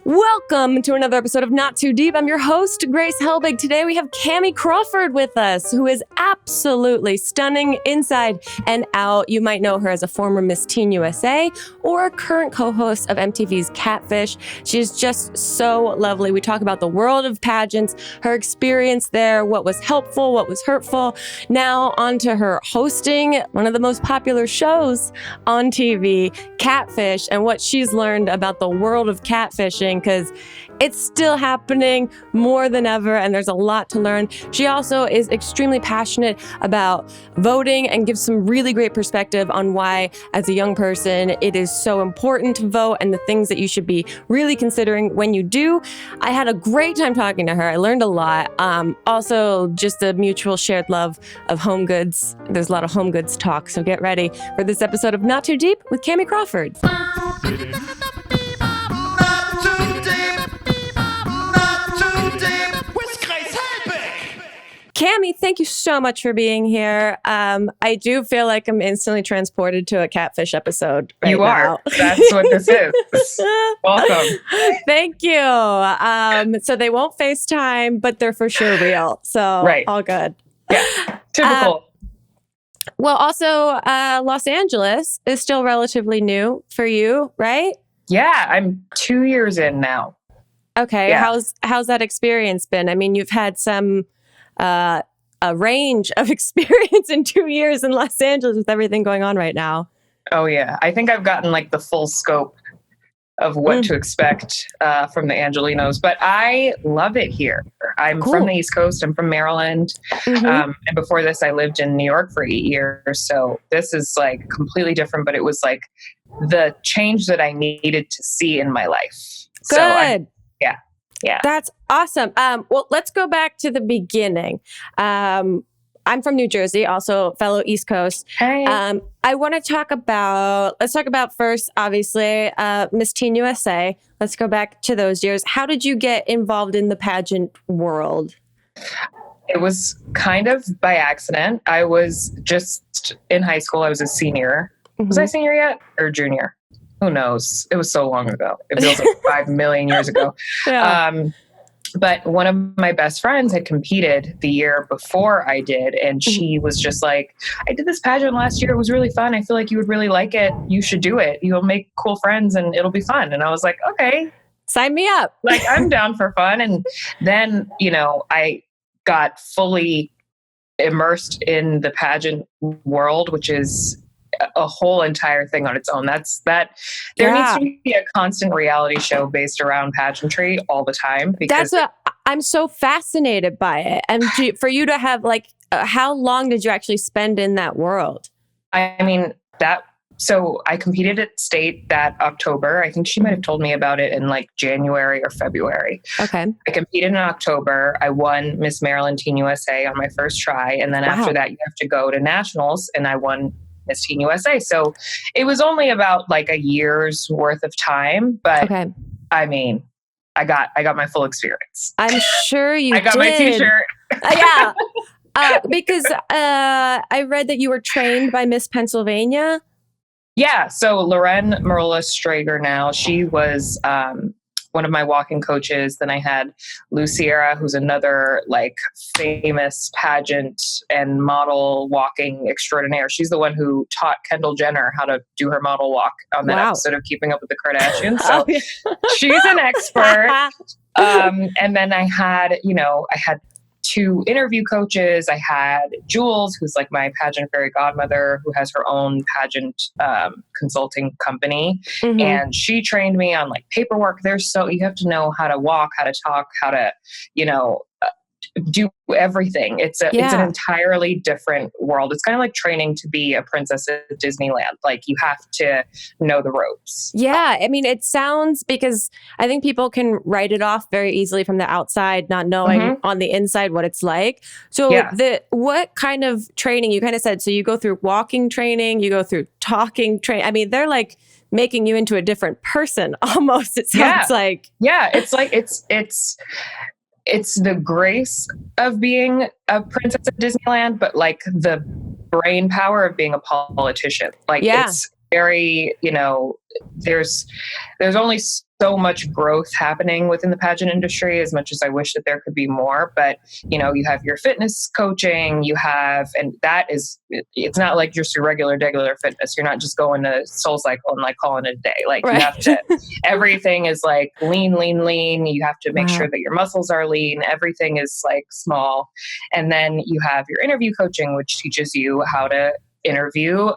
Welcome to another episode of Not Too Deep. I'm your host, Grace Helbig. Today we have Kamie CRAWFORD with us, who is absolutely stunning inside and out. You might know her as a former Miss Teen USA or a current co-host of MTV's Catfish. She's just so lovely. We talk about the world of pageants, her experience there, what was helpful, what was hurtful. Now on to her hosting one of the most popular shows on TV, Catfish, and what she's learned about the world of catfishing, because it's still happening more than ever, and there's a lot to learn. She also is extremely passionate about voting and gives some really great perspective on why, as a young person, it is so important to vote and the things that you should be really considering when you do. I had a great time talking to her. I learned a lot. Also, just a mutual shared love of home goods. There's a lot of home goods talk, so get ready for this episode of Not Too Deep with Kamie CRAWFORD. Kamie, thank you so much for being here. I do feel like I'm instantly transported to a Catfish episode right now. You are. That's what this is. Welcome. Thank you. So they won't FaceTime, but they're for sure real. So right. All good. Yeah. Typical. Well, also, Los Angeles is still relatively new for you, right? Yeah, I'm 2 years in now. Okay. Yeah. How's that experience been? I mean, you've had a range of experience in 2 years in Los Angeles with everything going on right now. Oh, yeah. I think I've gotten like the full scope of what to expect from the Angelinos, but I love it here. I'm from the East Coast. I'm from Maryland. And before this, I lived in New York for 8 years. So this is like completely different, but it was like the change that I needed to see in my life. Good. Yeah. That's awesome. Well, let's go back to the beginning. I'm from New Jersey, also fellow East Coast. Hey. Let's talk about first, obviously, Miss Teen USA. Let's go back to those years. How did you get involved in the pageant world? It was kind of by accident. I was just in high school. I was a senior. Was I senior yet or junior? Who knows? It was so long ago. It feels like 5 million years ago. Yeah. But one of my best friends had competed the year before I did. And she was just like, I did this pageant last year. It was really fun. I feel like you would really like it. You should do it. You'll make cool friends and it'll be fun. And I was like, okay. Sign me up. Like, I'm down for fun. And then, I got fully immersed in the pageant world, which is a whole entire thing on its own. There needs to be a constant reality show based around pageantry all the time. Because I'm so fascinated by it. And for you to have how long did you actually spend in that world? So I competed at state that October. I think she might have told me about it in like January or February. Okay. I competed in October. I won Miss Maryland Teen USA on my first try. And then after that, you have to go to nationals, and I won Miss Teen USA. So it was only about like a year's worth of time, but I mean, I got my full experience. I'm sure you did. I got my t-shirt. Yeah. Because I read that you were trained by Miss Pennsylvania. Yeah. So Loren Marola Strager now, she was one of my walking coaches. Then I had Luciera, who's another like famous pageant and model walking extraordinaire. She's the one who taught Kendall Jenner how to do her model walk on that episode of Keeping Up with the Kardashians. So she's an expert. And then I had, I had 2 interview coaches. I had Jules, who's like my pageant fairy godmother, who has her own pageant consulting company. And she trained me on like paperwork. You have to know how to walk, how to talk, how to, do everything. It's an entirely different world. It's kind of like training to be a princess at Disneyland. Like, you have to know the ropes. Yeah. I mean, it sounds, because I think people can write it off very easily from the outside, not knowing on the inside what it's like. So what kind of training, you kind of said, so you go through walking training, you go through talking training. I mean, they're like making you into a different person almost. It sounds like. Yeah. It's like, it's the grace of being a princess at Disneyland, but like the brain power of being a politician. Like it's very, there's only so much growth happening within the pageant industry, as much as I wish that there could be more. But, you know, you have your fitness coaching, and that is, it's not like just your regular fitness. You're not just going to SoulCycle and like calling it a day. Like you have to, everything is like lean. You have to make sure that your muscles are lean. Everything is like small. And then you have your interview coaching, which teaches you how to interview,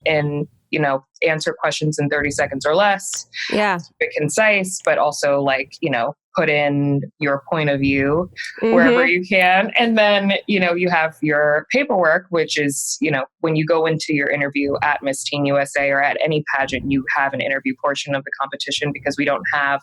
and, you know, answer questions in 30 seconds or less. Yeah. Keep it concise, but also like, you know, put in your point of view wherever you can. And then, you know, you have your paperwork, which is, you know, when you go into your interview at Miss Teen USA or at any pageant, you have an interview portion of the competition, because we don't have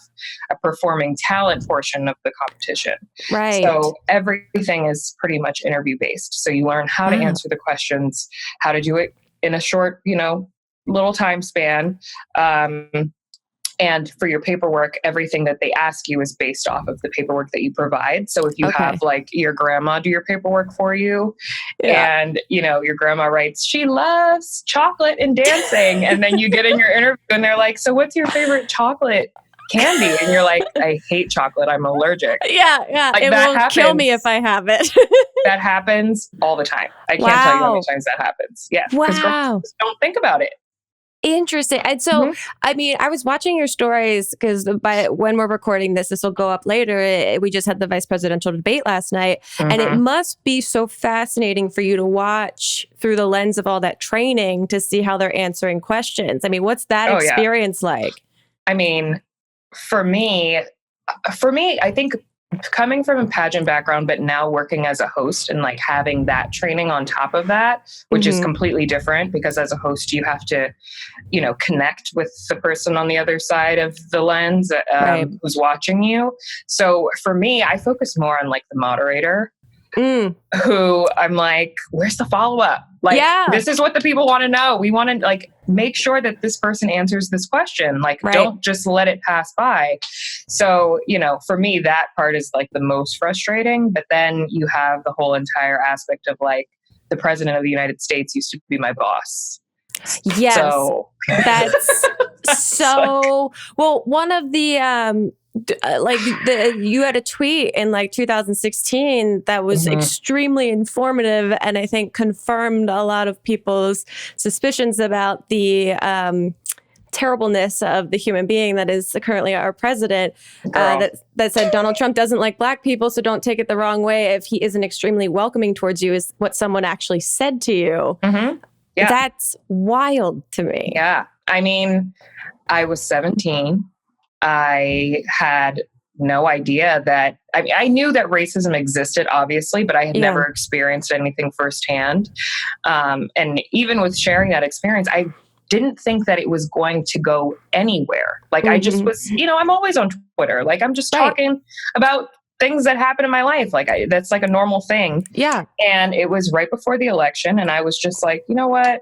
a performing talent portion of the competition. Right. So everything is pretty much interview based. So you learn how to answer the questions, how to do it in a short, you know, little time span. And for your paperwork, everything that they ask you is based off of the paperwork that you provide. So if you have like your grandma do your paperwork for you, and, you know, your grandma writes, she loves chocolate and dancing. And then you get in your interview and they're like, so what's your favorite chocolate candy? And you're like, I hate chocolate. I'm allergic. Yeah. Like, it will kill me if I have it. That happens all the time. I can't tell you how many times that happens. Yeah. Because girls don't think about it. Interesting. And so, I mean, I was watching your stories because when we're recording this will go up later. We just had the vice presidential debate last night, and it must be so fascinating for you to watch through the lens of all that training to see how they're answering questions. I mean, what's that experience like? I mean, for me, I think coming from a pageant background, but now working as a host and like having that training on top of that, which is completely different, because as a host, you have to, you know, connect with the person on the other side of the lens who's watching you. So for me, I focus more on like the moderator, who I'm like, where's the follow-up? Like, this is what the people want to know. We want to like make sure that this person answers this question. Like, don't just let it pass by. So, you know, for me, that part is like the most frustrating. But then you have the whole entire aspect of like, the president of the United States used to be my boss. Yes. So that's so well, one of the you had a tweet in like 2016 that was extremely informative, and I think confirmed a lot of people's suspicions about the terribleness of the human being that is currently our president. That said, Donald Trump doesn't like black people, so don't take it the wrong way if he isn't extremely welcoming towards you, is what someone actually said to you. Yeah. That's wild to me. Yeah. I mean, I was 17. I had no idea that, I mean, I knew that racism existed, obviously, but I had never experienced anything firsthand. And even with sharing that experience, I didn't think that it was going to go anywhere. Like I just was, you know, I'm always on Twitter. Like I'm just talking about things that happen in my life. Like that's like a normal thing. Yeah. And it was right before the election. And I was just like, you know what?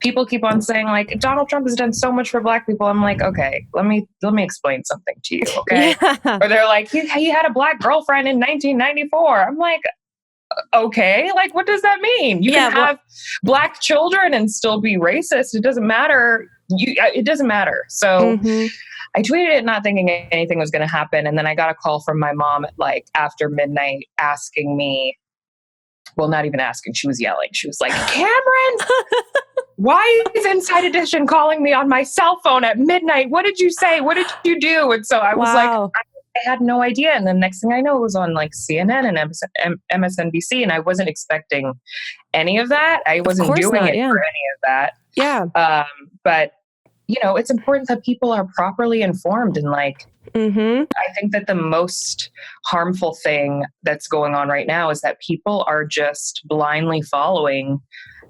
People keep on saying like Donald Trump has done so much for black people. I'm like, okay, let me explain something to you. Okay. Or they're like, he had a black girlfriend in 1994. I'm like, okay, like what does that mean? You can have black children and still be racist. It doesn't matter. It doesn't matter. So I tweeted it not thinking anything was going to happen. And then I got a call from my mom at like after midnight asking me, well, not even asking, she was yelling. She was like, Cameron, why is Inside Edition calling me on my cell phone at midnight? What did you say? What did you do? And so I was like, I had no idea. And the next thing I know, it was on like CNN and MSNBC. And I wasn't expecting any of that. I wasn't doing it for any of that. Yeah. But, you know, it's important that people are properly informed. And like, I think that the most harmful thing that's going on right now is that people are just blindly following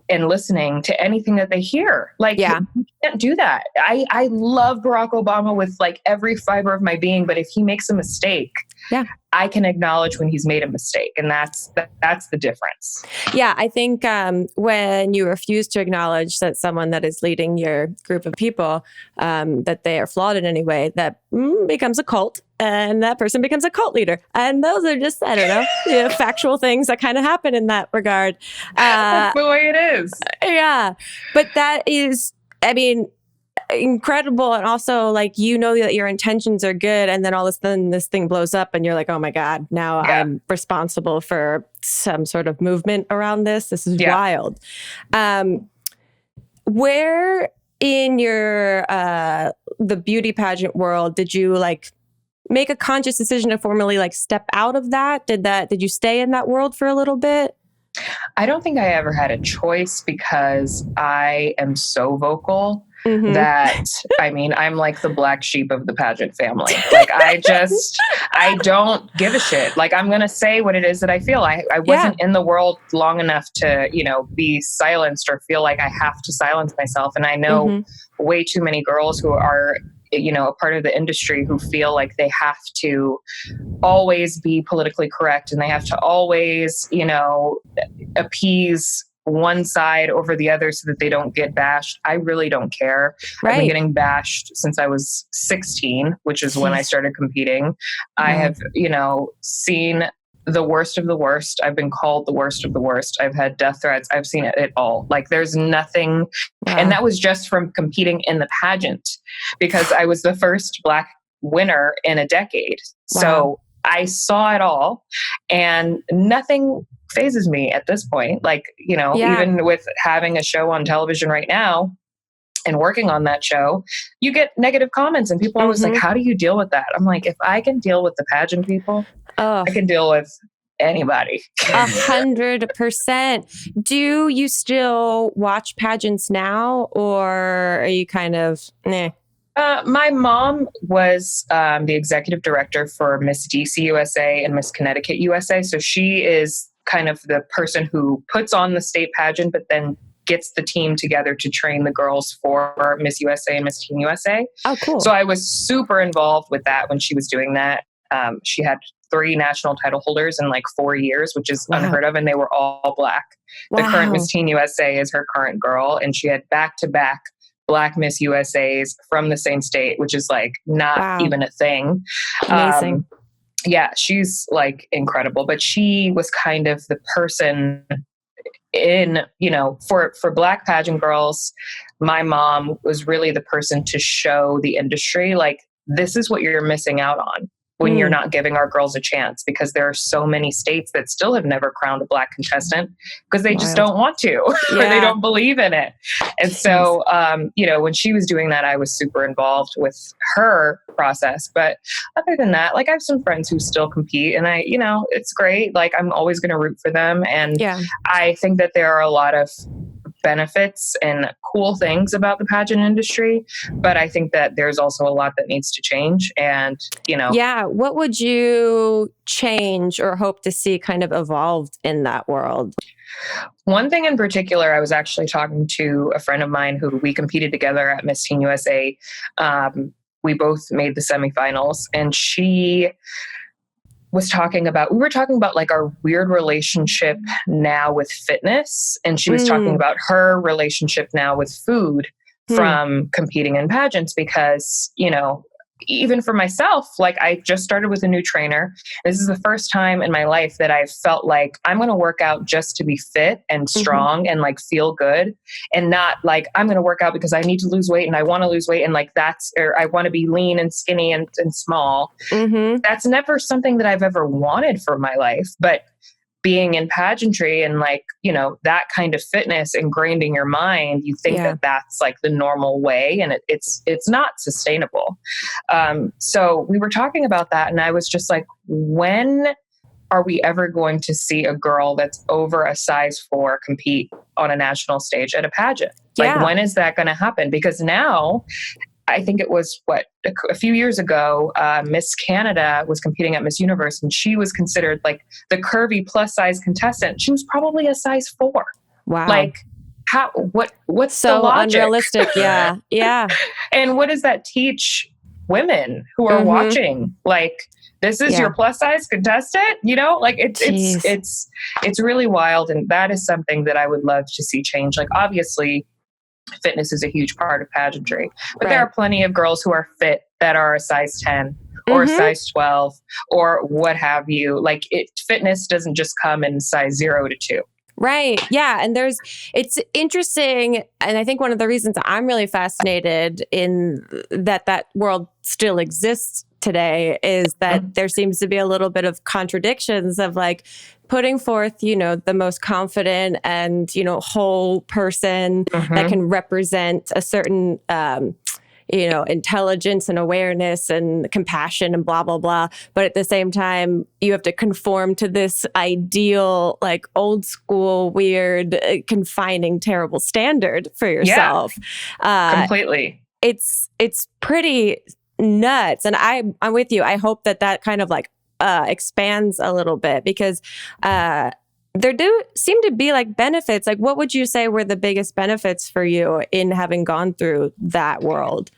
and listening to anything that they hear. Like, you can't do that. I love Barack Obama with like every fiber of my being, but if he makes a mistake, I can acknowledge when he's made a mistake. And that's the difference. Yeah. I think when you refuse to acknowledge that someone that is leading your group of people, that they are flawed in any way, that becomes a cult. And that person becomes a cult leader. And those are just, I don't know, factual things that kind of happen in that regard. That's the way it is. Yeah. But that is, I mean, incredible. And also like, you know that your intentions are good. And then all of a sudden this thing blows up and you're like, oh my God, now I'm responsible for some sort of movement around this. This is wild. Where in your, the beauty pageant world, did you like make a conscious decision to formally like step out of that? Did you stay in that world for a little bit? I don't think I ever had a choice because I am so vocal that, I mean, I'm like the black sheep of the pageant family. Like, I don't give a shit. Like, I'm going to say what it is that I feel. I wasn't in the world long enough to, be silenced or feel like I have to silence myself. And I know way too many girls who are, a part of the industry who feel like they have to always be politically correct and they have to always, appease one side over the other so that they don't get bashed. I really don't care. Right. I've been getting bashed since I was 16, which is when I started competing. I have, seen the worst of the worst. I've been called the worst of the worst. I've had death threats. I've seen it all. Like, there's nothing. And that was just from competing in the pageant because I was the first Black winner in a decade. So I saw it all and nothing phases me at this point. Like, even with having a show on television right now and working on that show, you get negative comments and people are always like, how do you deal with that? I'm like, if I can deal with the pageant people, I can deal with anybody. 100%. Do you still watch pageants now or are you kind of, nah? My mom was the executive director for Miss DC USA and Miss Connecticut USA. So she is kind of the person who puts on the state pageant, but then gets the team together to train the girls for Miss USA and Miss Teen USA. Oh, cool. So I was super involved with that when she was doing that. She had 3 national title holders in like 4 years, which is unheard of. And they were all Black. The current Miss Teen USA is her current girl. And she had back-to-back Black Miss USAs from the same state, which is like not even a thing. Amazing. She's like incredible, but she was kind of the person in, for Black pageant girls. My mom was really the person to show the industry, like, this is what you're missing out on when you're not giving our girls a chance, because there are so many states that still have never crowned a Black contestant because they just don't want to, or they don't believe in it. And so, when she was doing that, I was super involved with her process. But other than that, like, I have some friends who still compete and it's great. Like, I'm always going to root for them. And I think that there are a lot of benefits and cool things about the pageant industry, but I think that there's also a lot that needs to change. And what would you change or hope to see kind of evolved in that world? One thing in particular, I was actually talking to a friend of mine who we competed together at Miss Teen USA. We both made the semifinals, and we were talking about like our weird relationship now with fitness. And she was talking about her relationship now with food from competing in pageants, because, even for myself, like, I just started with a new trainer. This is the first time in my life that I've felt like I'm going to work out just to be fit and strong and like feel good, and not like I'm going to work out because I need to lose weight and I want to lose weight and like or I want to be lean and skinny and small. That's never something that I've ever wanted for my life. But being in pageantry and like, that kind of fitness ingrained in your mind, you think that that's like the normal way, and it's not sustainable. So we were talking about that, and I was just like, when are we ever going to see a girl that's over a size 4 compete on a national stage at a pageant? Like, when is that going to happen? Because now, I think it was a few years ago, Miss Canada was competing at Miss Universe, and she was considered like the curvy plus size contestant. She was probably a size 4. Wow. Like, what's so the logic? Unrealistic. Yeah. And what does that teach women who are watching? Like, this is your plus size contestant, like it's really wild. And that is something that I would love to see change. Like, obviously, fitness is a huge part of pageantry, but there are plenty of girls who are fit that are a size 10 or a size 12 or what have you. Like, fitness doesn't just come in size 0 to 2. Right. Yeah. And it's interesting. And I think one of the reasons I'm really fascinated in that world still exists today is that there seems to be a little bit of contradictions of like putting forth, the most confident and, whole person that can represent a certain, intelligence and awareness and compassion and blah, blah, blah. But at the same time, you have to conform to this ideal, like old school, weird, confining, terrible standard for yourself. Completely. It's pretty nuts. And I'm with you. I hope that kind of like expands a little bit because there do seem to be like benefits. Like, what would you say were the biggest benefits for you in having gone through that world?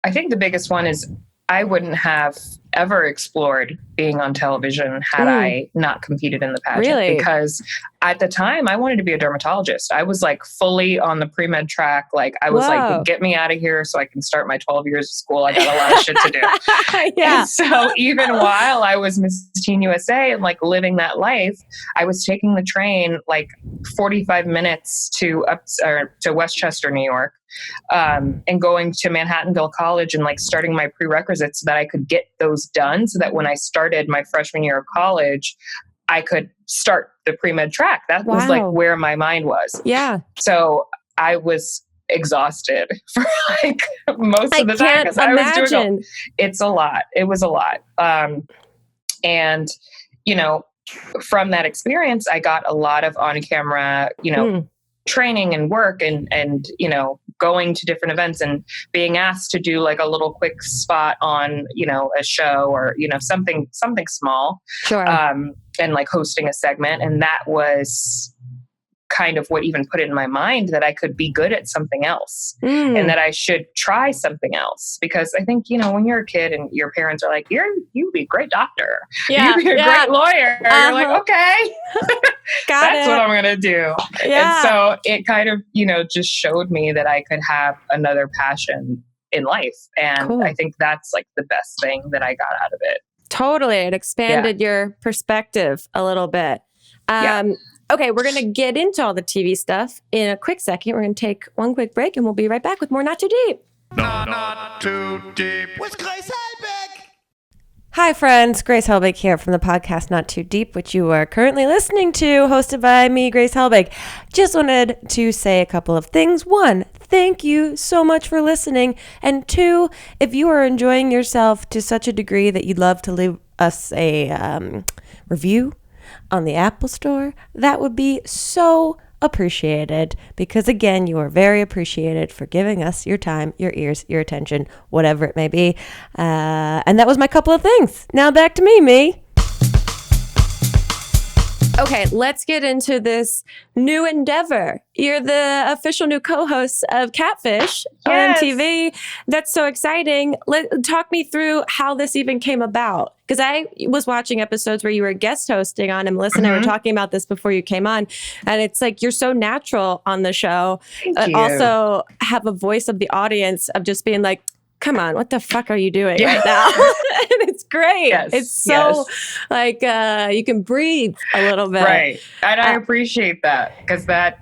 I think the biggest one is I wouldn't have ever explored being on television had I not competed in the pageant. Really? Because at the time I wanted to be a dermatologist. I was like fully on the pre-med track. Like I was like, get me out of here so I can start my 12 years of school. I got a lot of shit to do. And so even while I was Miss Teen USA and like living that life, I was taking the train like 45 minutes to Westchester, New York. And going to Manhattanville College and like starting my prerequisites so that I could get those done so that when I started my freshman year of college, I could start the pre-med track. That was like where my mind was. Yeah. So I was exhausted for like most of the time. Can't imagine. It's a lot. It was a lot. And, from that experience, I got a lot of on-camera, training and work and going to different events and being asked to do like a little quick spot on, a show or, something small. Sure. And like hosting a segment. And that was kind of what even put it in my mind that I could be good at something else and that I should try something else. Because I think, when you're a kid and your parents are like, you'd be a great doctor. You'd be a great lawyer. You're like, okay, that's what I'm going to do. Yeah. And so it kind of, just showed me that I could have another passion in life. And I think that's like the best thing that I got out of it. Totally. It expanded your perspective a little bit. Okay, we're going to get into all the TV stuff in a quick second. We're going to take one quick break and we'll be right back with more Not Too Deep. Not Too Deep with Grace Helbig. Hi, friends. Grace Helbig here from the podcast Not Too Deep, which you are currently listening to, hosted by me, Grace Helbig. Just wanted to say a couple of things. One, thank you so much for listening. And two, if you are enjoying yourself to such a degree that you'd love to leave us a review on the Apple Store, that would be so appreciated because, again, you are very appreciated for giving us your time, your ears, your attention, whatever it may be. And that was my couple of things. Now back to me. Okay, let's get into this new endeavor. You're the official new co-host of Catfish on MTV. That's so exciting. Talk me through how this even came about. Because I was watching episodes where you were guest hosting on, and Melissa and I were talking about this before you came on. And it's like, you're so natural on the show. Thank you. Also have a voice of the audience of just being like, come on, what the fuck are you doing right now? And it's great. It's so like you can breathe a little bit. Right. And I appreciate that because that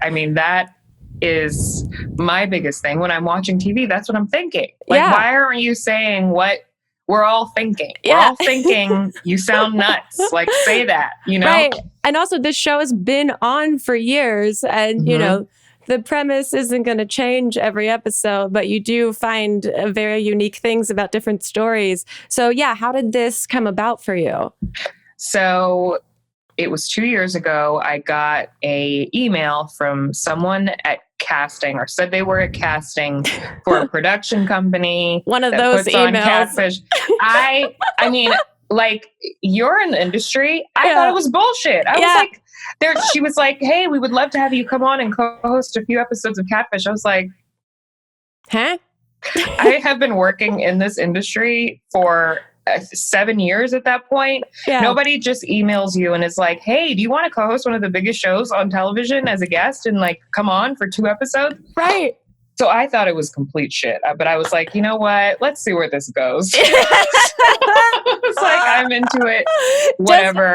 is my biggest thing. When I'm watching TV, that's what I'm thinking. Like, why aren't you saying what we're all thinking? We're all thinking you sound nuts. Like, say that, Right. And also this show has been on for years and, the premise isn't going to change every episode, but you do find very unique things about different stories. So how did this come about for you? So it was 2 years ago. I got a email from someone at casting or said they were at casting for a production company. One of those emails. On Catfish. I mean, like, you're in the industry. I thought it was bullshit. I was like, she was like, hey, we would love to have you come on and co-host a few episodes of Catfish. I was like, huh? I have been working in this industry for 7 years at that point. Nobody just emails you and is like, hey, do you want to co-host one of the biggest shows on television as a guest and like come on for 2 episodes? Right. So I thought it was complete shit, but I was like, you know what? Let's see where this goes. It's like, I'm into it. Whatever.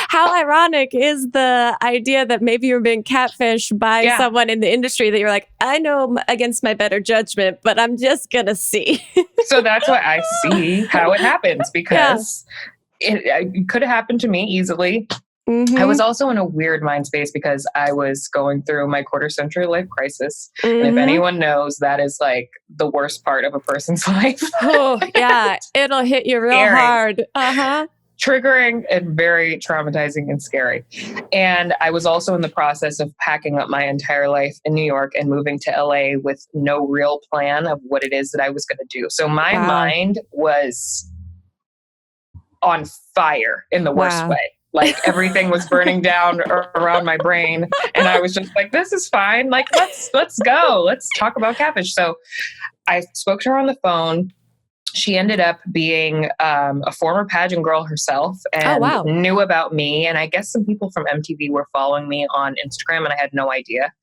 How ironic is the idea that maybe you're being catfished by someone in the industry that you're like, I know against my better judgment, but I'm just going to see. So that's why I see how it happens, because it could have happened to me easily. I was also in a weird mind space because I was going through my quarter century life crisis. And if anyone knows, that is like the worst part of a person's life. Oh, yeah. It'll hit you real hard. Triggering and very traumatizing and scary. And I was also in the process of packing up my entire life in New York and moving to LA with no real plan of what it is that I was going to do. So my mind was on fire in the worst way. Like everything was burning down around my brain. And I was just like, this is fine. Like, let's go. Let's talk about Catfish. So I spoke to her on the phone. She ended up being a former pageant girl herself and knew about me. And I guess some people from MTV were following me on Instagram and I had no idea.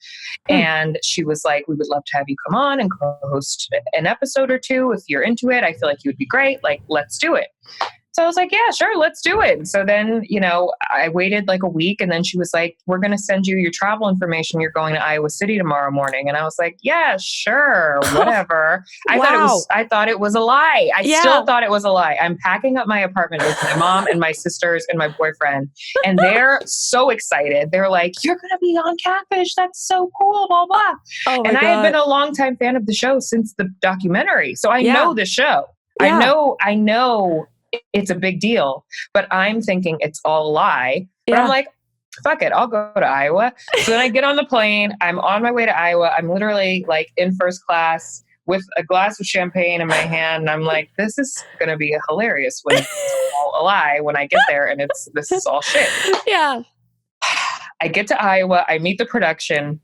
And she was like, we would love to have you come on and co-host an episode or two. If you're into it, I feel like you would be great. Like, let's do it. So I was like, yeah, sure, let's do it. So then, I waited like a week and then she was like, we're going to send you your travel information. You're going to Iowa City tomorrow morning. And I was like, yeah, sure, whatever. I thought it was a lie. I still thought it was a lie. I'm packing up my apartment with my mom and my sisters and my boyfriend. And they're so excited. They're like, you're going to be on Catfish. That's so cool, blah, blah. I have been a longtime fan of the show since the documentary. So I know the show. Yeah. I know it's a big deal, but I'm thinking it's all a lie. But I'm like, fuck it, I'll go to Iowa. So then I get on the plane. I'm on my way to Iowa. I'm literally like in first class with a glass of champagne in my hand. And I'm like, this is going to be hilarious when it's all a lie when I get there and this is all shit. Yeah. I get to Iowa. I meet the production.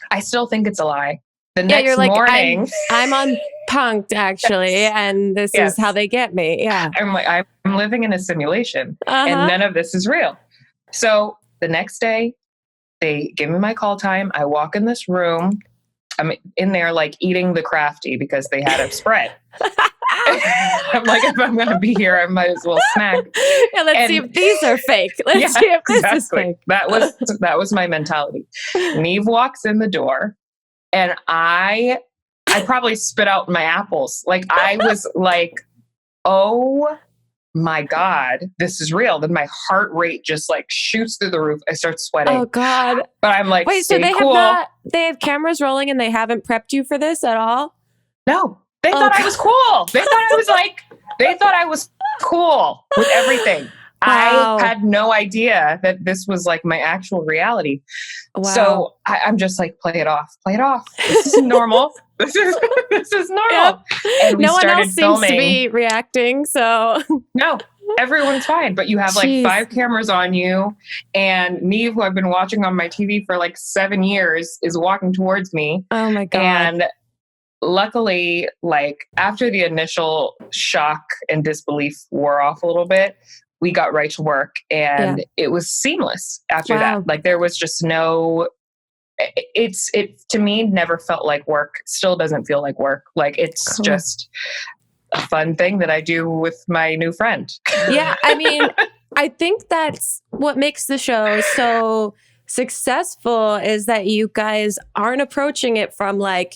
I still think it's a lie. The next you're like, morning, I'm on Punked actually, and this is how they get me. Yeah, I'm like, I'm living in a simulation, and none of this is real. So the next day, they give me my call time. I walk in this room. I'm in there like eating the crafty because they had a spread. I'm like, if I'm going to be here, I might as well snack. Yeah, let's see if these are fake. Let's see if this is fake. That was my mentality. Neve walks in the door. And I probably spit out my apples. Like I was like, oh my God, this is real. Then my heart rate just like shoots through the roof. I start sweating. Oh God. But I'm like, wait, so they have cameras rolling and they haven't prepped you for this at all? No, they thought I was cool. They thought I was cool with everything. Wow. I had no idea that this was like my actual reality. Wow. So I'm just like, play it off. This is normal. This is normal. Yep. And we started else filming. Seems to be reacting. So no, everyone's fine. But you have like 5 cameras on you. And Neve, who I've been watching on my TV for like 7 years, is walking towards me. Oh my God. And luckily, like after the initial shock and disbelief wore off a little bit, we got right to work and it was seamless after that. Like there was just it to me never felt like work. Still doesn't feel like work. Like it's just a fun thing that I do with my new friend. Yeah. I mean, I think that's what makes the show so successful is that you guys aren't approaching it from like,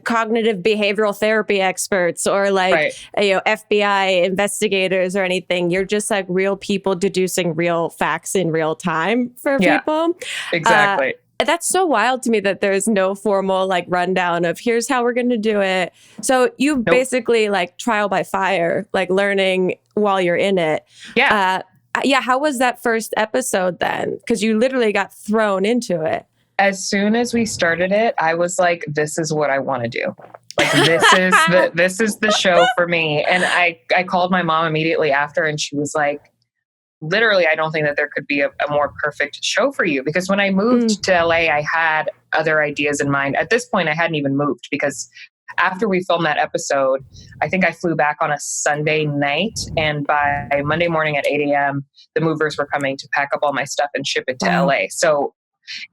cognitive behavioral therapy experts or like FBI investigators or anything. You're just like real people deducing real facts in real time for people. Exactly. That's so wild to me that there's no formal like rundown of here's how we're going to do it. So you basically like trial by fire, like learning while you're in it. Yeah. How was that first episode then? Because you literally got thrown into it. As soon as we started it, I was like, this is what I want to do. Like, this is the show for me. And I called my mom immediately after and she was like, literally, I don't think that there could be a more perfect show for you. Because when I moved to LA, I had other ideas in mind. At this point, I hadn't even moved because after we filmed that episode, I think I flew back on a Sunday night. And by Monday morning at 8 a.m., the movers were coming to pack up all my stuff and ship it to LA. So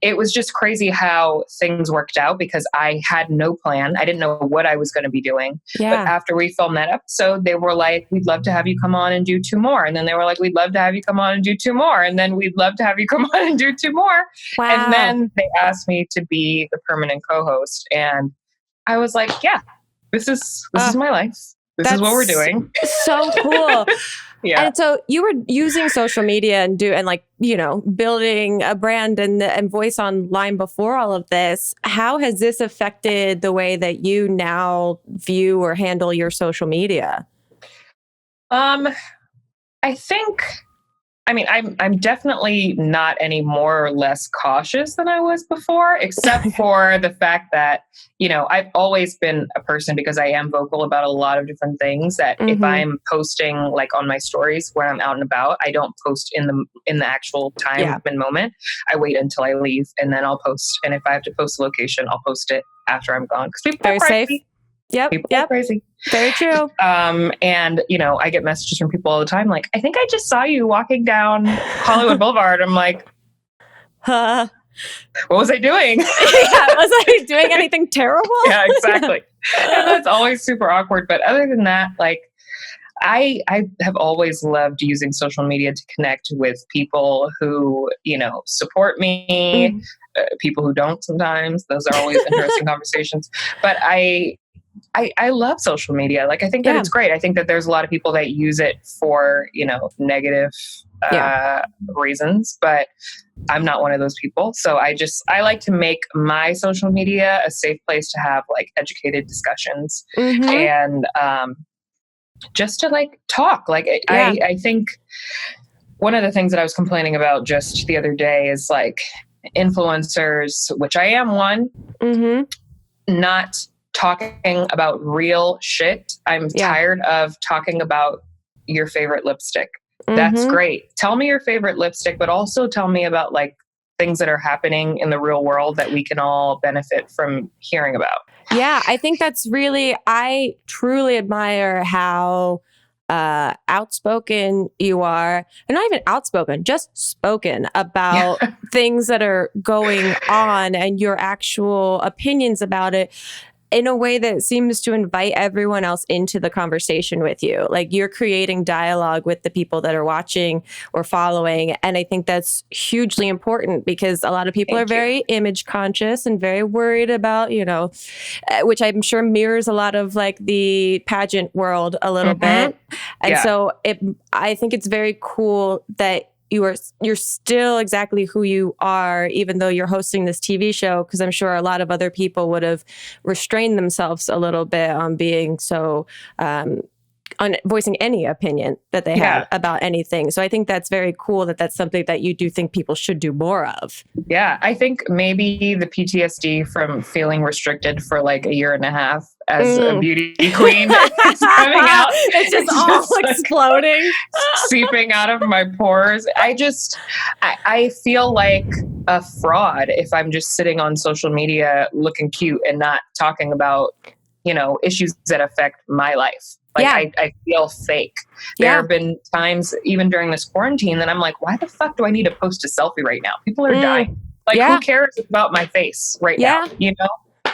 it was just crazy how things worked out because I had no plan. I didn't know what I was going to be doing. Yeah. But after we filmed that episode, they were like, we'd love to have you come on and do 2 more. And then they were like, we'd love to have you come on and do 2 more. And then we'd love to have you come on and do 2 more. Wow. And then they asked me to be the permanent co-host. And I was like, yeah, this is my life. This is what we're doing. So cool. Yeah. And so you were using social media and building a brand and voice online before all of this. How has this affected the way that you now view or handle your social media? I'm definitely not any more or less cautious than I was before, except for the fact that, I've always been a person, because I am vocal about a lot of different things, that if I'm posting like on my stories where I'm out and about, I don't post in the actual time and moment. I wait until I leave and then I'll post. And if I have to post a location, I'll post it after I'm gone. Because people Very are crazy. safe. Yep. People are crazy. Very true. And I get messages from people all the time like, I think I just saw you walking down Hollywood Boulevard. I'm like, what was I doing? Was I doing anything terrible? Yeah, exactly. And that's always super awkward. But other than that, like, I have always loved using social media to connect with people who, support me, people who don't sometimes. Those are always interesting conversations. But I love social media. Like, I think that it's great. I think that there's a lot of people that use it for, negative reasons, but I'm not one of those people. So I like to make my social media a safe place to have like educated discussions and just to like talk. Like, I think one of the things that I was complaining about just the other day is like influencers, which I am one, not talking about real shit. I'm tired of talking about your favorite lipstick. That's great. Tell me your favorite lipstick, but also tell me about like things that are happening in the real world that we can all benefit from hearing about. Yeah, I think I truly admire how outspoken you are, and not even outspoken, just spoken about things that are going on and your actual opinions about it, in a way that seems to invite everyone else into the conversation with you. Like, you're creating dialogue with the people that are watching or following. And I think that's hugely important because a lot of people are very image conscious and very worried about, which I'm sure mirrors a lot of like the pageant world a little bit. And so I think it's very cool that you're still exactly who you are, even though you're hosting this TV show, because I'm sure a lot of other people would have restrained themselves a little bit on being so on voicing any opinion that they had about anything. So I think that's very cool that that's something that you do think people should do more of. Yeah, I think maybe the PTSD from feeling restricted for like a year and a half as a beauty queen is coming out. It's just all exploding. Seeping out of my pores. I feel like a fraud if I'm just sitting on social media looking cute and not talking about, issues that affect my life. Like, I feel fake. There have been times, even during this quarantine, that I'm like, why the fuck do I need to post a selfie right now? People are dying. Like, who cares about my face right now?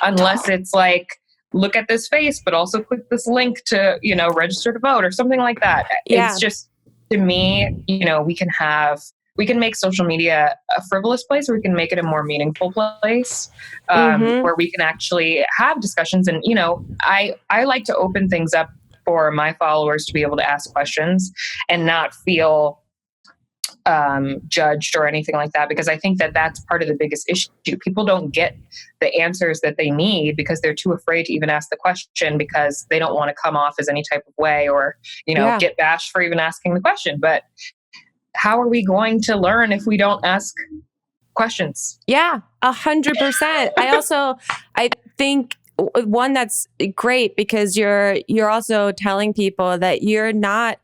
Unless it's like, look at this face, but also click this link to, register to vote or something like that. It's just, to me, we can make social media a frivolous place, or we can make it a more meaningful place where we can actually have discussions. And, I like to open things up for my followers to be able to ask questions and not feel judged or anything like that, because I think that that's part of the biggest issue. People don't get the answers that they need because they're too afraid to even ask the question, because they don't want to come off as any type of way or, get bashed for even asking the question. But how are we going to learn if we don't ask questions? Yeah, 100%. I think one that's great because you're also telling people that you're not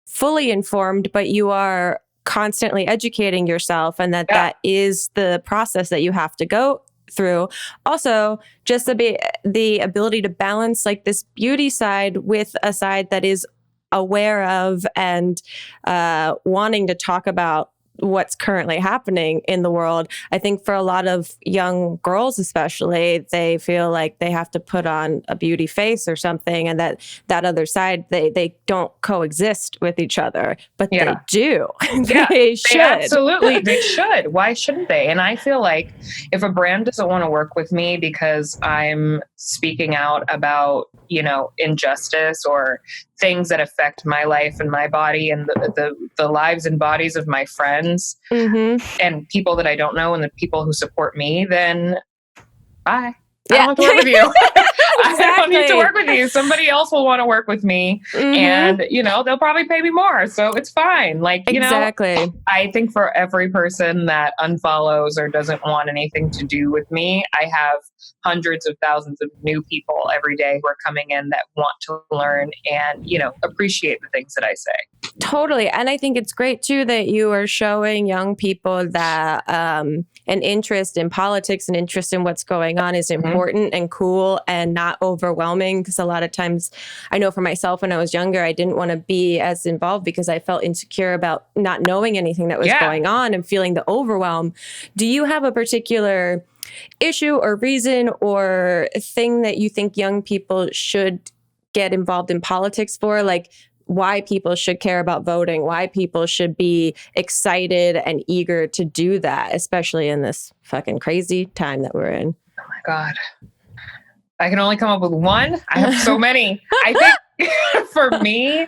fully informed, but you are constantly educating yourself, and that is the process that you have to go through. Also, just the ability to balance like this beauty side with a side that is aware of and wanting to talk about what's currently happening in the world. I think for a lot of young girls, especially, they feel like they have to put on a beauty face or something, and that other side, they don't coexist with each other, but they do. They should. They should. Why shouldn't they? And I feel like if a brand doesn't want to work with me because I'm speaking out about, injustice or things that affect my life and my body and the lives and bodies of my friends and people that I don't know and the people who support me, then bye. I don't have to work with you. I don't need to work with you. Somebody else will want to work with me and, they'll probably pay me more. So it's fine. I think for every person that unfollows or doesn't want anything to do with me, I have hundreds of thousands of new people every day who are coming in that want to learn and, appreciate the things that I say. Totally. And I think it's great too that you are showing young people that an interest in politics and interest in what's going on is important and cool and not overwhelming. Because a lot of times, I know for myself when I was younger, I didn't want to be as involved because I felt insecure about not knowing anything that was going on and feeling the overwhelm. Do you have a particular issue or reason or thing that you think young people should get involved in politics for? Like, why people should care about voting, why people should be excited and eager to do that, especially in this fucking crazy time that we're in. Oh my God. I can only come up with one. I have so many. I think for me,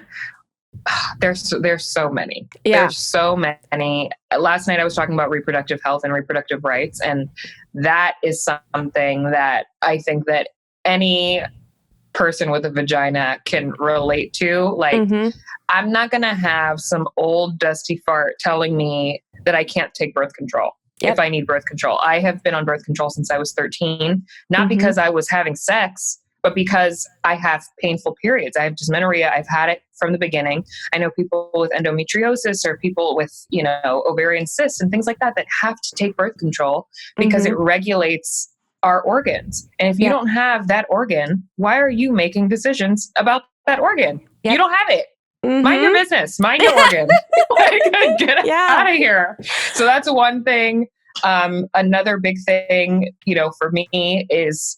there's so many. Yeah. There's so many. Last night I was talking about reproductive health and reproductive rights. And that is something that I think that any person with a vagina can relate to. Like, I'm not going to have some old dusty fart telling me that I can't take birth control if I need birth control. I have been on birth control since I was 13, not because I was having sex, but because I have painful periods. I have dysmenorrhea. I've had it from the beginning. I know people with endometriosis or people with, ovarian cysts and things like that have to take birth control because it regulates our organs. And if you don't have that organ, why are you making decisions about that organ? You don't have it. Mind your business. Mind your organ. Get out of here. So that's one thing. Another big thing, for me is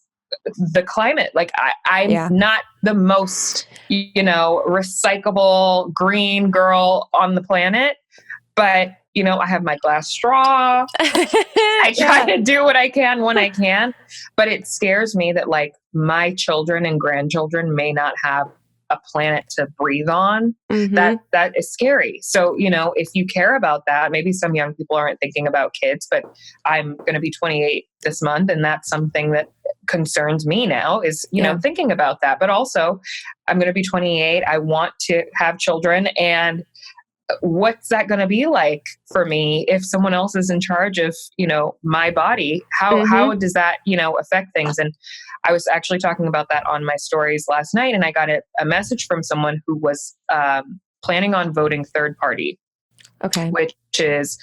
the climate. Like I'm not the most, recyclable green girl on the planet, but I have my glass straw. I try to do what I can when I can, but it scares me that like my children and grandchildren may not have a planet to breathe on. That is scary. So, if you care about that, maybe some young people aren't thinking about kids, but I'm going to be 28 this month. And that's something that concerns me now is, thinking about that, but also I'm going to be 28. I want to have children, and what's that going to be like for me if someone else is in charge of, my body? How does that, affect things? And I was actually talking about that on my stories last night, and I got a message from someone who was planning on voting third party. Okay. Which is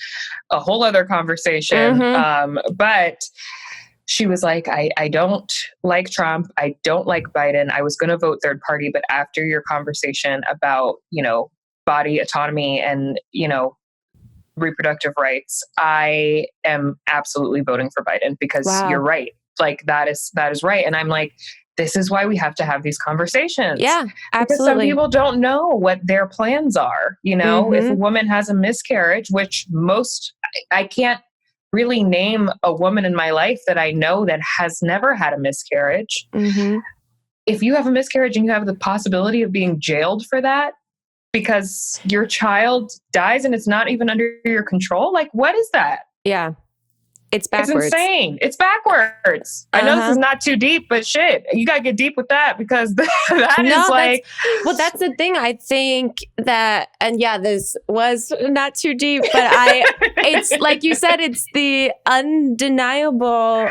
a whole other conversation. But she was like, I don't like Trump. I don't like Biden. I was going to vote third party, but after your conversation about, body autonomy and, reproductive rights, I am absolutely voting for Biden because you're right. Like that is right. And I'm like, this is why we have to have these conversations. Yeah, absolutely. Because some people don't know what their plans are. If a woman has a miscarriage, which I can't really name a woman in my life that I know that has never had a miscarriage. If you have a miscarriage and you have the possibility of being jailed for that, because your child dies and it's not even under your control. Like, what is that? Yeah. It's backwards. It's insane. It's backwards. I know this is not too deep, but shit, you got to get deep with that because that's the thing. I think that, and this was not too deep, but it's like you said, it's the undeniable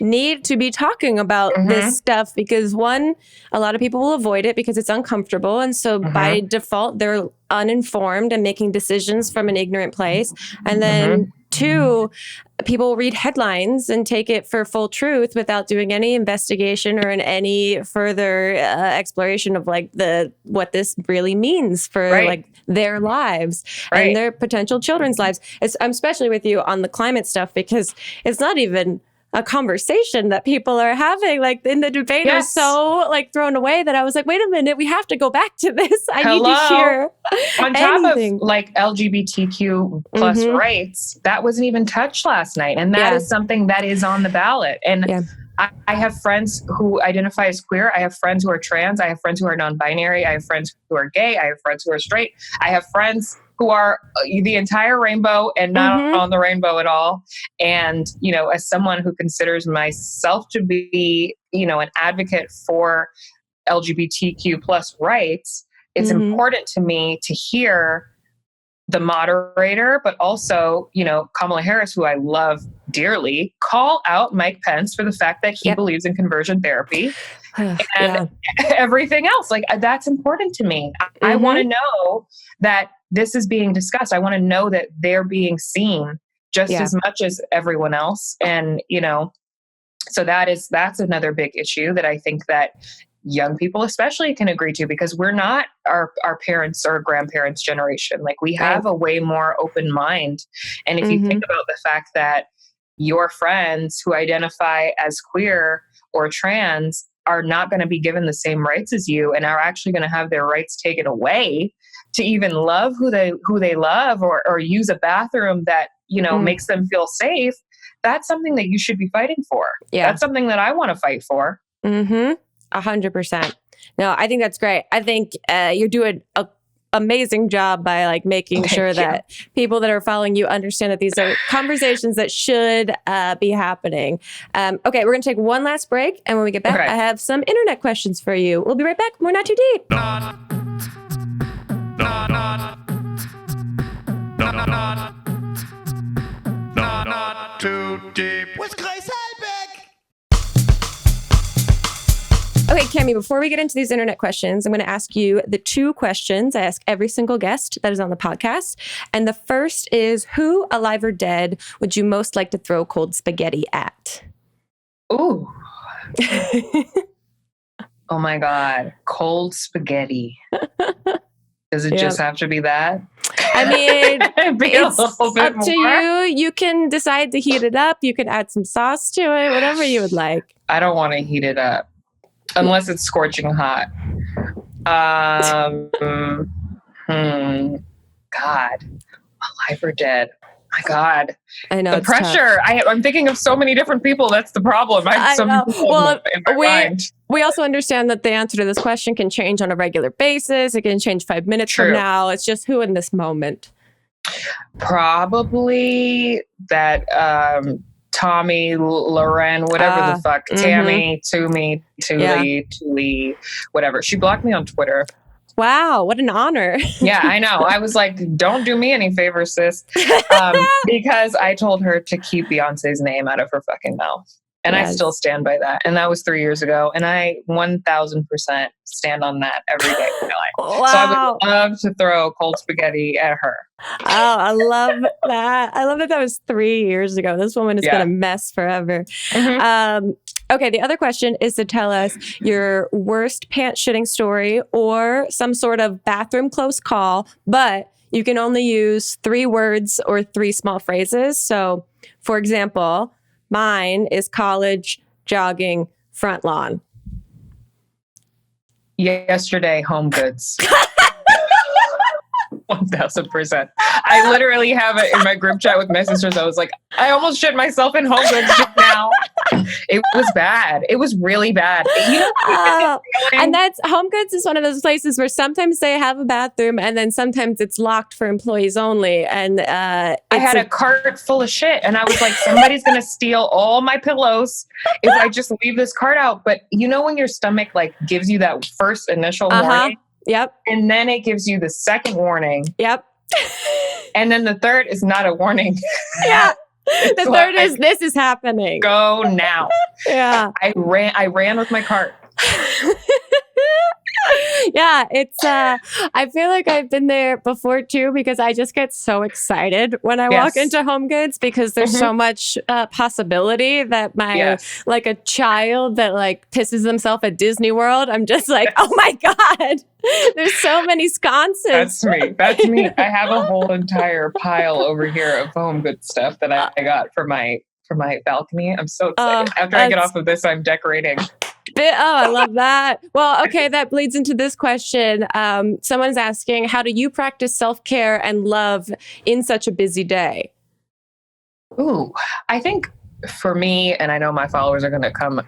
need to be talking about this stuff because a lot of people will avoid it because it's uncomfortable. And so by default, they're uninformed and making decisions from an ignorant place. And then Two, people read headlines and take it for full truth without doing any investigation or any further exploration of like what this really means for like their lives and their potential children's lives. I'm especially with you on the climate stuff because it's not even a conversation that people are having. Like in the debate is so like thrown away that I was like, wait a minute, we have to go back to this. I need to hear on top of like LGBTQ plus rights, that wasn't even touched last night. And that is something that is on the ballot. And I have friends who identify as queer. I have friends who are trans. I have friends who are non-binary. I have friends who are gay. I have friends who are straight. I have friends who are the entire rainbow and not on the rainbow at all. And, you know, as someone who considers myself to be, you know, an advocate for LGBTQ plus rights, it's important to me to hear the moderator, but also, you know, Kamala Harris, who I love dearly, call out Mike Pence for the fact that he believes in conversion therapy and everything else. Like that's important to me. I want to know that this is being discussed. I want to know that they're being seen just as much as everyone else. And, you know, so that's another big issue that I think that young people especially can agree to, because we're not our parents or grandparents' generation. Like we have a way more open mind. And if you think about the fact that your friends who identify as queer or trans are not going to be given the same rights as you and are actually going to have their rights taken away to even love who they love or use a bathroom that, you know, makes them feel safe, that's something that you should be fighting for. Yeah. That's something that I want to fight for. 100%. No, I think that's great. I think you're doing an amazing job by like making sure that people that are following you understand that these are conversations that should be happening. Okay, we're going to take one last break. And when we get back, I have some internet questions for you. We'll be right back. We're not too deep. Not too deep with Grace Helbig. Okay, Kamie, before we get into these internet questions, I'm going to ask you the two questions I ask every single guest that is on the podcast. And the first is, who, alive or dead, would you most like to throw cold spaghetti at? Ooh. Oh my God. Cold spaghetti. Does it just have to be that? I mean, it's up to you. You can decide to heat it up. You can add some sauce to it, whatever you would like. I don't want to heat it up unless it's scorching hot. God, alive or dead? My God, I know the pressure. I'm thinking of so many different people. That's the problem. I have so many people in my mind. We also understand that the answer to this question can change on a regular basis. It can change 5 minutes from now. It's just who in this moment. Probably that Tommy, Loren, whatever the fuck, Tammy, Toomey, Tuli, whatever. She blocked me on Twitter. Wow, what an honor. Yeah, I know. I was like, don't do me any favors, sis. Because I told her to keep Beyonce's name out of her fucking mouth. And I still stand by that. And that was 3 years ago. And I 1000% stand on that every day of my life. Wow. So I would love to throw cold spaghetti at her. Oh, I love that. I love that was 3 years ago. This woman is going to mess forever. Okay, the other question is to tell us your worst pants shitting story or some sort of bathroom close call, but you can only use 3 words or 3 small phrases. So, for example, mine is college, jogging, front lawn. Yesterday, home goods. 1000%. I literally have it in my group chat with my sisters. I was like, I almost shit myself in home goods just now. It was bad. It was really bad. You know, and that's home goods is one of those places where sometimes they have a bathroom and then sometimes it's locked for employees only. And I had a cart full of shit and I was like, somebody's going to steal all my pillows if I just leave this cart out. But you know, when your stomach like gives you that first initial warning? Yep. And then it gives you the second warning. Yep. And then the third is not a warning. Yeah. The third is this is happening. Go now. Yeah. I ran with my cart. Yeah, it's I feel like I've been there before too, because I just get so excited when I walk into Home Goods, because there's so much possibility that like a child that like pisses themselves at Disney World, I'm just like, oh my God, there's so many sconces. That's me. I have a whole entire pile over here of Home Goods stuff that I got for my balcony. I'm so excited. After I get off of this, I'm decorating. I love that. Well, okay, that bleeds into this question. Someone's asking, how do you practice self-care and love in such a busy day? Ooh, I think for me, and I know my followers are going to come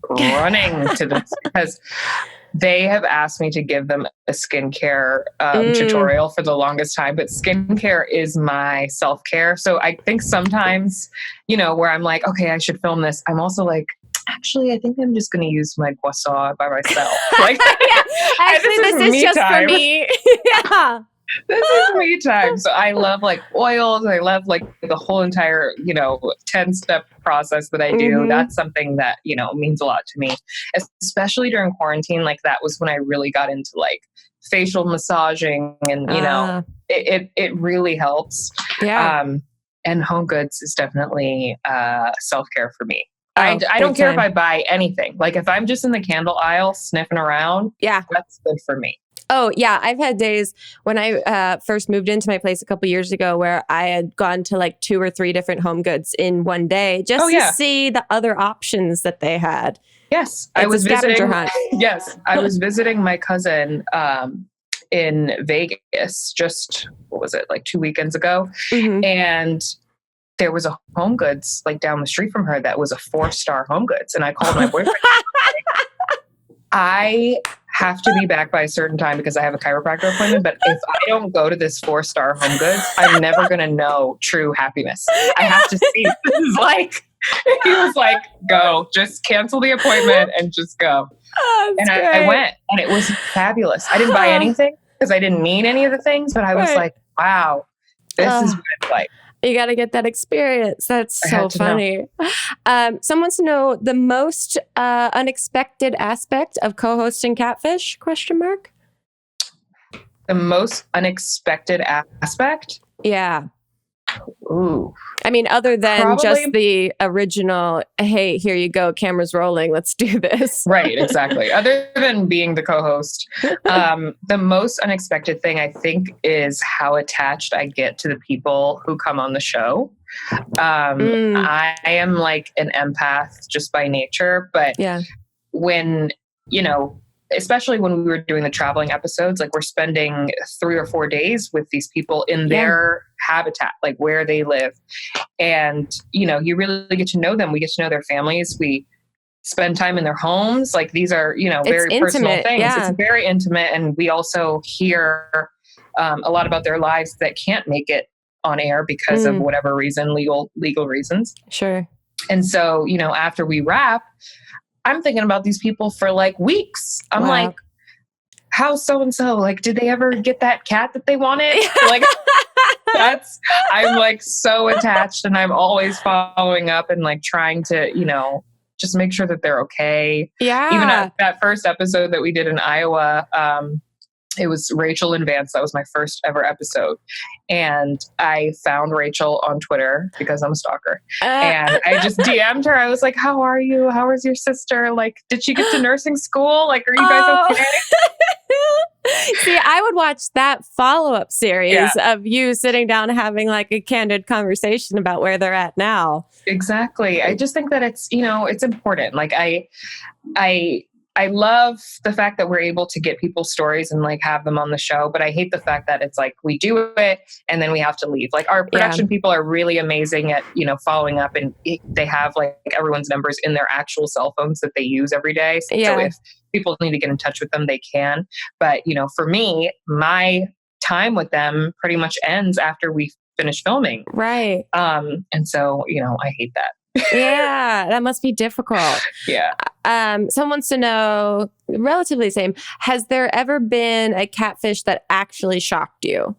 running to this because they have asked me to give them a skincare tutorial for the longest time, but skincare is my self-care. So I think sometimes, where I'm like, okay, I should film this, I'm also like, actually, I think I'm just going to use my Boisson by myself. Like, actually, this is just time. For me. Yeah. This is me time. So I love like oils. I love like the whole entire, 10-step process that I do. That's something that, means a lot to me, especially during quarantine. Like that was when I really got into like facial massaging and, it really helps. Yeah. And Home Goods is definitely self-care for me. I don't care if I buy anything. Like if I'm just in the candle aisle sniffing around, that's good for me. Oh, yeah. I've had days when I first moved into my place a couple years ago where I had gone to like 2 or 3 different Home Goods in one day just to see the other options that they had. Yes. I was visiting my cousin in Vegas just, what was it, like 2 weekends ago? And there was a Home Goods like down the street from her that was a 4-star Home Goods. And I called my boyfriend. I have to be back by a certain time because I have a chiropractor appointment. But if I don't go to this 4-star Home Goods, I'm never going to know true happiness. I have to see. This is like, he was like, go, just cancel the appointment and just go. And I went and it was fabulous. I didn't buy anything because I didn't need any of the things, but I was like, wow, this is what it's like. You got to get that experience. That's so funny. Someone wants to know the most unexpected aspect of co-hosting Catfish? ? The most unexpected aspect? Yeah. Ooh. I mean, other than just the original, hey, here you go, camera's rolling, let's do this. Right, exactly. Other than being the co-host, the most unexpected thing I think is how attached I get to the people who come on the show. I am like an empath just by nature, but when, especially when we were doing the traveling episodes, like we're spending 3 or 4 days with these people in their habitat, like where they live. And, you really get to know them. We get to know their families. We spend time in their homes. Like these are, very personal things. Yeah. It's very intimate. And we also hear a lot about their lives that can't make it on air because of whatever reason, legal reasons. Sure. And so, after we wrap, I'm thinking about these people for like weeks. I'm like, how's so-and-so? Like, did they ever get that cat that they wanted? Like, I'm like so attached and I'm always following up and like trying to, just make sure that they're okay. Yeah. Even at that first episode that we did in Iowa, it was Rachel and Vance. That was my first ever episode. And I found Rachel on Twitter because I'm a stalker. And I just DM'd her. I was like, how are you? How is your sister? Like, did she get to nursing school? Like, are you guys okay? See, I would watch that follow-up series of you sitting down having like a candid conversation about where they're at now. Exactly. I just think that it's, it's important. Like I love the fact that we're able to get people's stories and like have them on the show, but I hate the fact that it's like we do it and then we have to leave. Like our production people are really amazing at, following up, and they have like everyone's numbers in their actual cell phones that they use every day. So if people need to get in touch with them, they can. But, for me, my time with them pretty much ends after we finish filming. Right. And so, I hate that. Yeah, that must be difficult. Yeah. Someone wants to know, relatively the same, has there ever been a catfish that actually shocked you?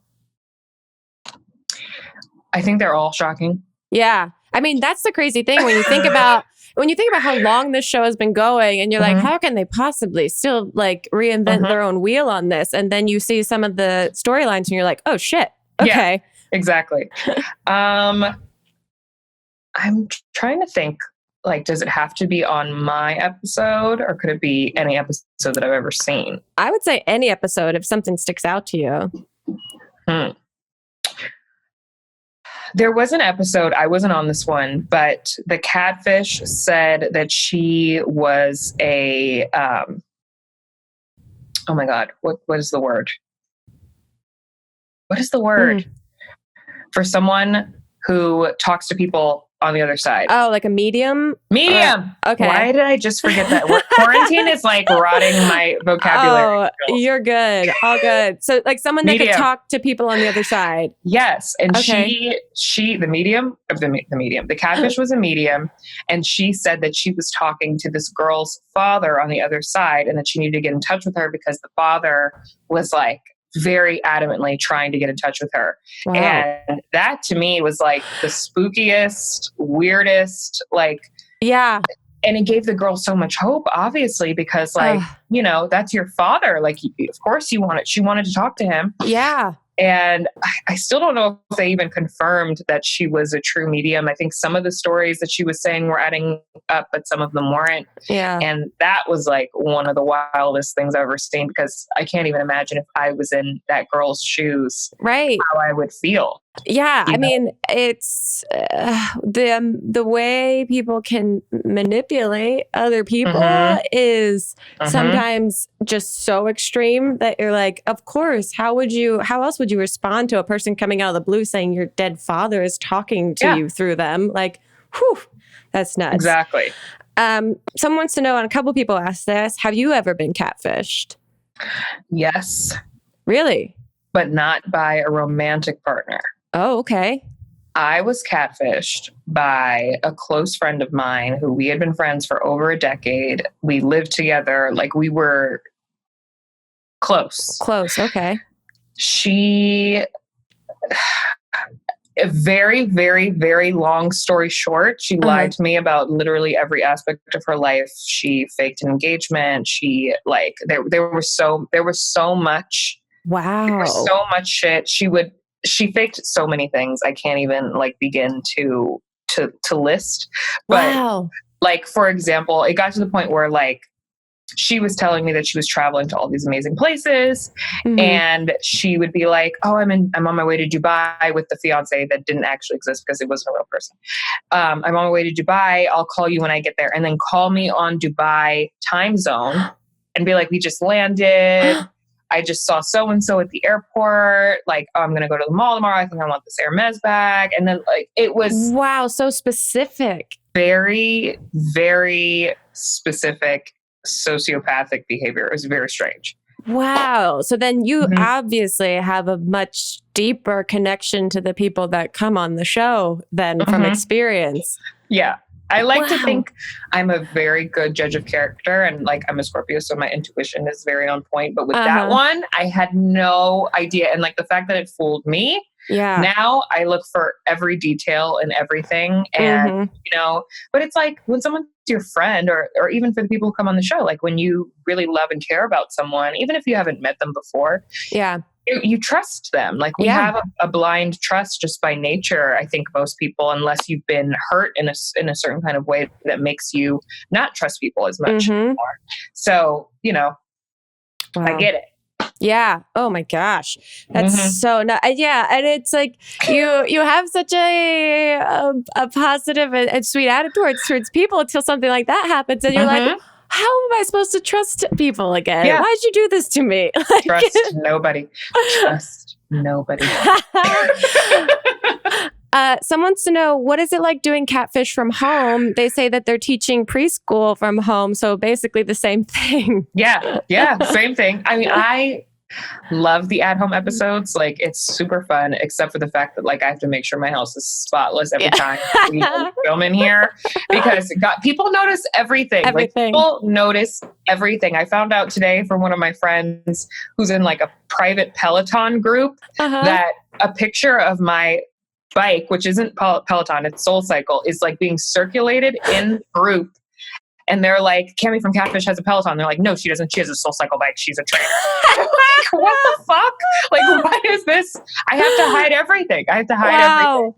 I think they're all shocking. Yeah. I mean, that's the crazy thing when you think about when you think about how long this show has been going and you're like, Mhm. how can they possibly still like reinvent their own wheel on this? And then you see some of the storylines and you're like, oh shit. Okay. Exactly. I'm trying to think, like, does it have to be on my episode or could it be any episode that I've ever seen? I would say any episode if something sticks out to you. There was an episode, I wasn't on this one, but the Catfish said that she was a, oh my God, what is the word? What is the word for someone who talks to people on the other side? Oh, like a medium? Medium. Okay. Why did I just forget that? Quarantine is like rotting my vocabulary. Oh, you're good. All good. So like someone that could Medium. talk to people on the other side. Yes. And Okay. she, the medium, the Catfish was a medium. And she said that she was talking to this girl's father on the other side and that she needed to get in touch with her because the father was like very adamantly trying to get in touch with her. Wow. And that to me was like the spookiest, weirdest, like, Yeah. and it gave the girl so much hope, obviously, because like, you know, that's your father. Like, of course she wanted to talk to him. Yeah. And I still don't know if they even confirmed that she was a true medium. I think some of the stories that she was saying were adding up, but some of them weren't. Yeah. And that was like one of the wildest things I've ever seen because I can't even imagine if I was in that girl's shoes, Right. how I would feel. Yeah, You I know? mean, it's the way people can manipulate other people is sometimes just so extreme that you're like, of course, how else would you respond to a person coming out of the blue saying your dead father is talking to you through them? Like, whew, that's nuts. Exactly. Someone wants to know, and a couple people asked this, have you ever been catfished? Yes, Really? but not by a romantic partner. Oh, okay. I was catfished by a close friend of mine who we had been friends for over a decade. We lived together, like we were close. Close, okay. She, a very, very, very long story short, she lied to me about literally every aspect of her life. She faked an engagement. She like, there was so much. Wow. There was so much shit. She faked so many things. I can't even like begin to list. But Wow. like, for example, it got to the point where like, she was telling me that she was traveling to all these amazing places and she would be like, oh, I'm on my way to Dubai with the fiance that didn't actually exist because it wasn't a real person. I'm on my way to Dubai. I'll call you when I get there, and then call me on Dubai time zone and be like, we just landed. I just saw so-and-so at the airport. Like, oh, I'm going to go to the mall tomorrow. I think I want this Hermes bag. And then like, it was wow, so specific. very, very specific sociopathic behavior. It was very strange. Wow. So then you obviously have a much deeper connection to the people that come on the show than from experience. Yeah. I like to think I'm a very good judge of character, and like I'm a Scorpio, so my intuition is very on point. But with that one, I had no idea. And like the fact that it fooled me, now I look for every detail and everything. And, you know, but it's like when someone's your friend or even for the people who come on the show, like when you really love and care about someone, even if you haven't met them before, you trust them. Like we have a blind trust just by nature. I think most people, unless you've been hurt in a certain kind of way that makes you not trust people as much anymore. So, you know, I get it. Yeah. Oh my gosh. That's so yeah. And it's like you have such a positive and sweet attitude towards people until something like that happens, and you're like, how am I supposed to trust people again? Yeah. Why'd you do this to me? Trust nobody. Trust nobody. Someone wants to know, what is it like doing Catfish from home? They say that they're teaching preschool from home, so basically the same thing. Yeah, same thing. I mean, I love the at-home episodes. Like, it's super fun, except for the fact that like I have to make sure my house is spotless every time we film in here, because people notice everything. Like, people notice everything. I found out today from one of my friends who's in like a private Peloton group that a picture of my bike, which isn't Peloton, it's Soul Cycle, is like being circulated in group. And they're like, Kamie from Catfish has a Peloton. They're like, no, she doesn't. She has a Soul Cycle bike. She's a trainer. I'm like, what the fuck? Like, what is this? I have to hide everything. I have to hide everything.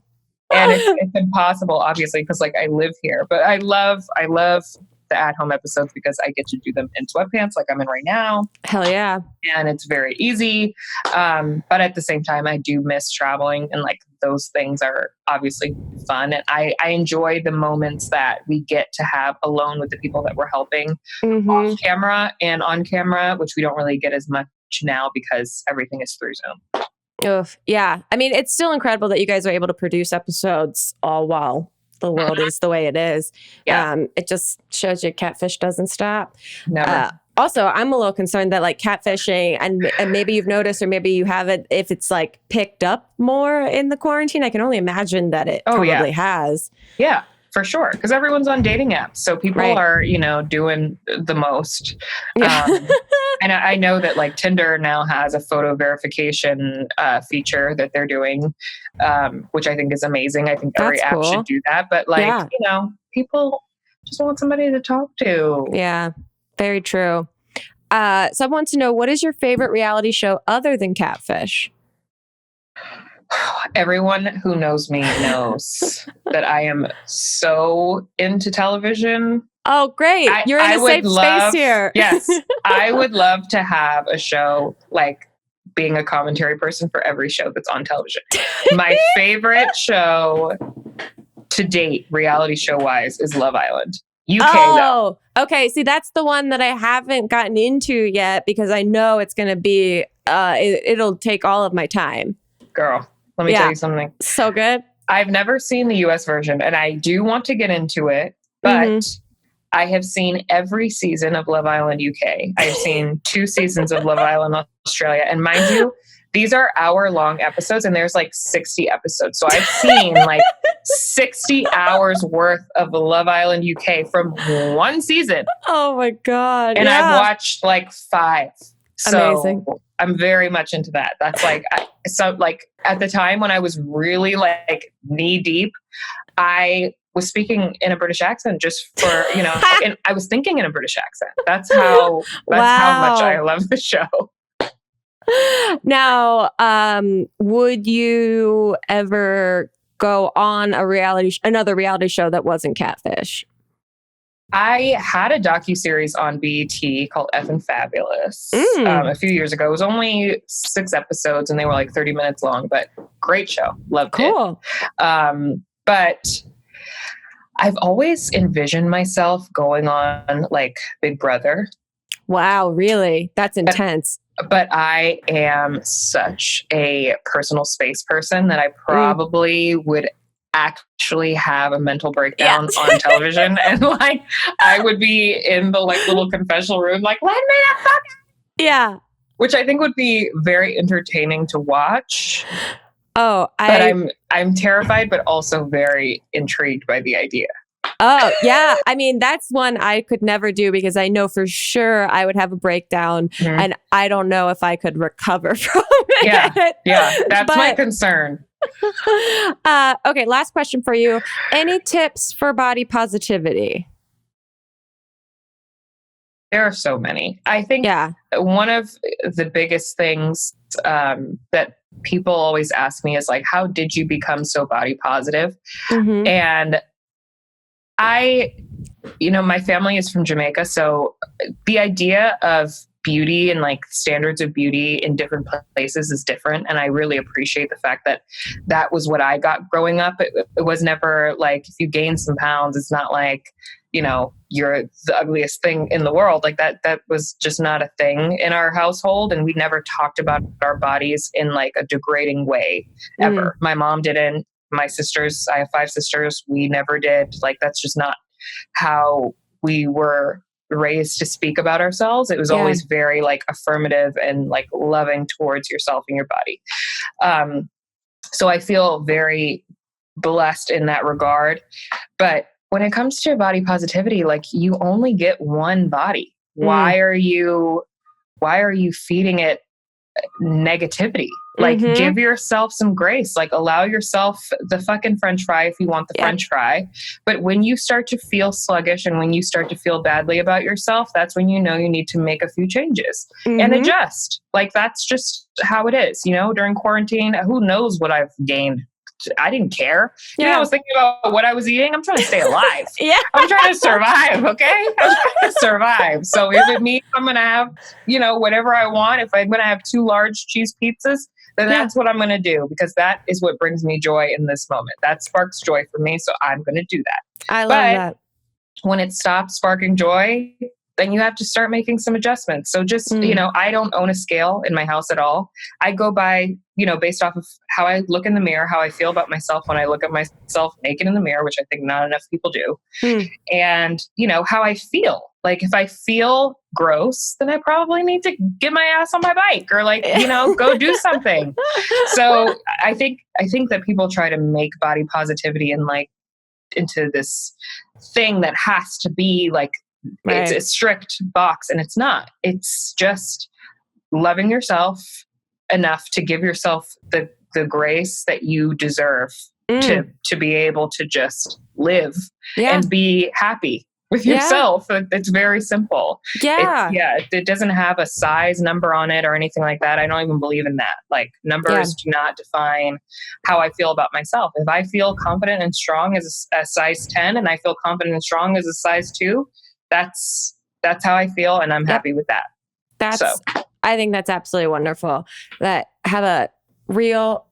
And it's impossible, obviously, because like I live here. But I love the at-home episodes because I get to do them in sweatpants like I'm in right now. Hell yeah. And it's very easy. But at the same time, I do miss traveling, and like those things are obviously fun. And I enjoy the moments that we get to have alone with the people that we're helping off camera and on camera, which we don't really get as much now because everything is through Zoom. Oof. Yeah. I mean, it's still incredible that you guys are able to produce episodes all while the world is the way it is. Yeah. It just shows you Catfish doesn't stop. Never. Also, I'm a little concerned that like catfishing, and maybe you've noticed or maybe you haven't, if it's like picked up more in the quarantine. I can only imagine that it probably has. Yeah, for sure. Because everyone's on dating apps. So people are, doing the most. Yeah. And I know that like Tinder now has a photo verification feature that they're doing, which I think is amazing. I think every app should do that. But like, people just want somebody to talk to. Yeah, very true. So I want to know, what is your favorite reality show other than Catfish? Everyone who knows me knows that I am so into television. Oh, great. You're in a safe space here. Yes. I would love to have a show like being a commentary person for every show that's on television. My favorite show to date, reality show wise, is Love Island. UK though. Okay. See, that's the one that I haven't gotten into yet because I know it's going to be, it'll take all of my time. Girl, let me tell you something. So good. I've never seen the US version and I do want to get into it, but I have seen every season of Love Island UK. I've seen 2 seasons of Love Island Australia. And mind you, these are hour-long episodes and there's like 60 episodes. So I've seen like 60 hours worth of Love Island UK from one season. Oh my God. And I've watched like 5. So amazing. I'm very much into that. That's like, at the time when I was really like knee deep, I was speaking in a British accent just for, and I was thinking in a British accent. That's how much I love the show. Now, would you ever go on another reality show that wasn't Catfish? I had a docuseries on BET called Effin' Fabulous a few years ago. It was only 6 episodes and they were like 30 minutes long, but great show. Loved it. But I've always envisioned myself going on like Big Brother. Wow, really? That's intense. But I am such a personal space person that I probably would actually have a mental breakdown on television. And like, I would be in the like little confessional room, like, let me the fuck out. Yeah. Which I think would be very entertaining to watch. But I'm terrified, but also very intrigued by the idea. Oh, yeah. I mean, that's one I could never do because I know for sure I would have a breakdown and I don't know if I could recover from it. Yeah. That's my concern. Okay. Last question for you. Any tips for body positivity? There are so many. I think one of the biggest things that people always ask me is like, how did you become so body positive? And my family is from Jamaica. So the idea of beauty and like standards of beauty in different places is different. And I really appreciate the fact that that was what I got growing up. It was never like, if you gain some pounds, it's not like, you're the ugliest thing in the world. Like that was just not a thing in our household. And we never talked about our bodies in like a degrading way ever. My mom didn't. My sisters, I have 5 sisters. We never did. Like, that's just not how we were raised to speak about ourselves. It was always very like affirmative and like loving towards yourself and your body. So I feel very blessed in that regard. But when it comes to body positivity, like you only get one body. Why are you feeding it negativity. Like, give yourself some grace. Like, allow yourself the fucking French fry if you want the French fry. But when you start to feel sluggish and when you start to feel badly about yourself, that's when you know you need to make a few changes and adjust. Like, that's just how it is. You know, during quarantine, who knows what I've gained? I didn't care. You know, I was thinking about what I was eating. I'm trying to stay alive. I'm trying to survive. Okay. I'm trying to survive. So if it means I'm going to have, you know, whatever I want, if I'm going to have 2 large cheese pizzas, then that's what I'm going to do, because that is what brings me joy in this moment. That sparks joy for me. So I'm going to do that. I love that. When it stops sparking joy, then you have to start making some adjustments. So just, you know, I don't own a scale in my house at all. I go by, you know, based off of how I look in the mirror, how I feel about myself when I look at myself naked in the mirror, which I think not enough people do. And, you know, how I feel. Like, if I feel gross, then I probably need to get my ass on my bike or, like, you know, go do something. So I think that people try to make body positivity and, like, into this thing that has to be like, it's a strict box, and it's not. It's just loving yourself enough to give yourself the grace that you deserve to be able to just live and be happy with yourself. It's very simple. It doesn't have a size number on it or anything like that. I don't even believe in that. Like, numbers do not define how I feel about myself. If I feel confident and strong as a size 10 and I feel confident and strong as a size 2, that's how I feel, and I'm happy with that. I think that's absolutely wonderful. That have a real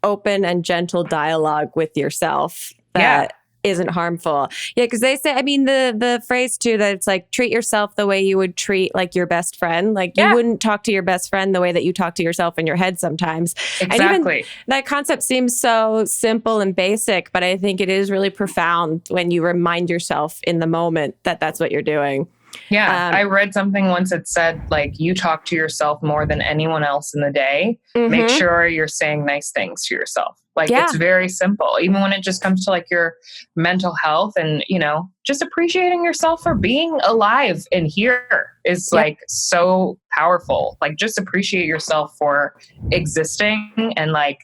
open and gentle dialogue with yourself that isn't harmful. Yeah, because they say, I mean, the phrase too, that it's like, treat yourself the way you would treat like your best friend. Like, you wouldn't talk to your best friend the way that you talk to yourself in your head sometimes. Exactly. And even that concept seems so simple and basic, but I think it is really profound when you remind yourself in the moment that that's what you're doing. Yeah. I read something once that said, like, you talk to yourself more than anyone else in the day. Make sure you're saying nice things to yourself. Like, it's very simple. Even when it just comes to, like, your mental health and, you know, just appreciating yourself for being alive and here is like so powerful. Like, just appreciate yourself for existing and, like,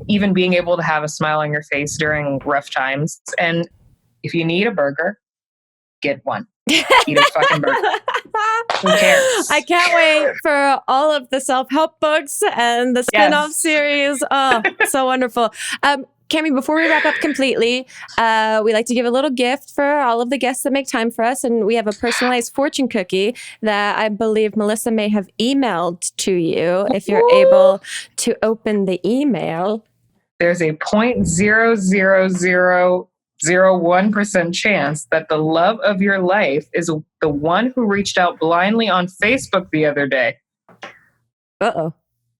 even being able to have a smile on your face during rough times. And if you need a burger, get one. Eat a fucking burger. Who cares? I can't wait for all of the self-help books and the spin-off series. Oh, so wonderful. Kamie, before we wrap up completely, we like to give a little gift for all of the guests that make time for us. And we have a personalized fortune cookie that I believe Melissa may have emailed to you. If you're able to open the email. There's a 0.00001% chance that the love of your life is the one who reached out blindly on Facebook the other day. Uh-oh.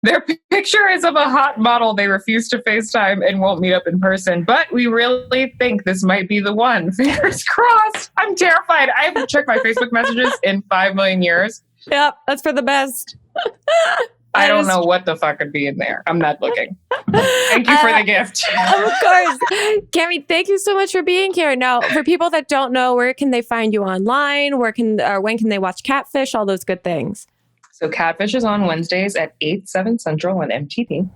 Their picture is of a hot model they refuse to FaceTime and won't meet up in person, but we really think this might be the one. Fingers crossed. I'm terrified. I haven't checked my Facebook messages in 5 million years. Yep, that's for the best. I don't know what the fuck could be in there. I'm not looking. Thank you for the gift. Of course. Kamie, thank you so much for being here. Now, for people that don't know, where can they find you online? When can they watch Catfish? All those good things. So Catfish is on Wednesdays at 8/7 Central on MTV.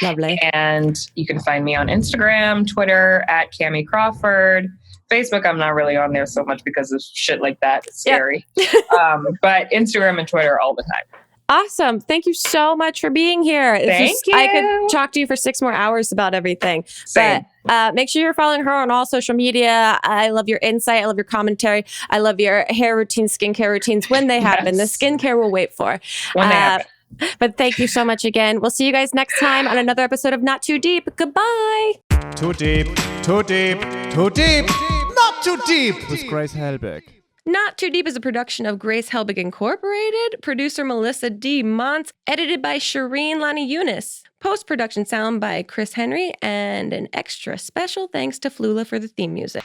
Lovely. And you can find me on Instagram, Twitter at Kamie CRAWFORD. Facebook, I'm not really on there so much because of shit like that. It's scary. But Instagram and Twitter all the time. Awesome. Thank you so much for being here. Thank you. I could talk to you for 6 more hours about everything. Same. But make sure you're following her on all social media. I love your insight. I love your commentary. I love your hair routines, skincare routines when they happen. The skincare we'll wait for. When they happen. But thank you so much again. We'll see you guys next time on another episode of Not Too Deep. Goodbye. Too deep, too deep, too deep, not too deep with Grace Helbig. Not Too Deep is a production of Grace Helbig Incorporated, producer Melissa D. Montz, edited by Shireen Lani Yunus, post-production sound by Chris Henry, and an extra special thanks to Flula for the theme music.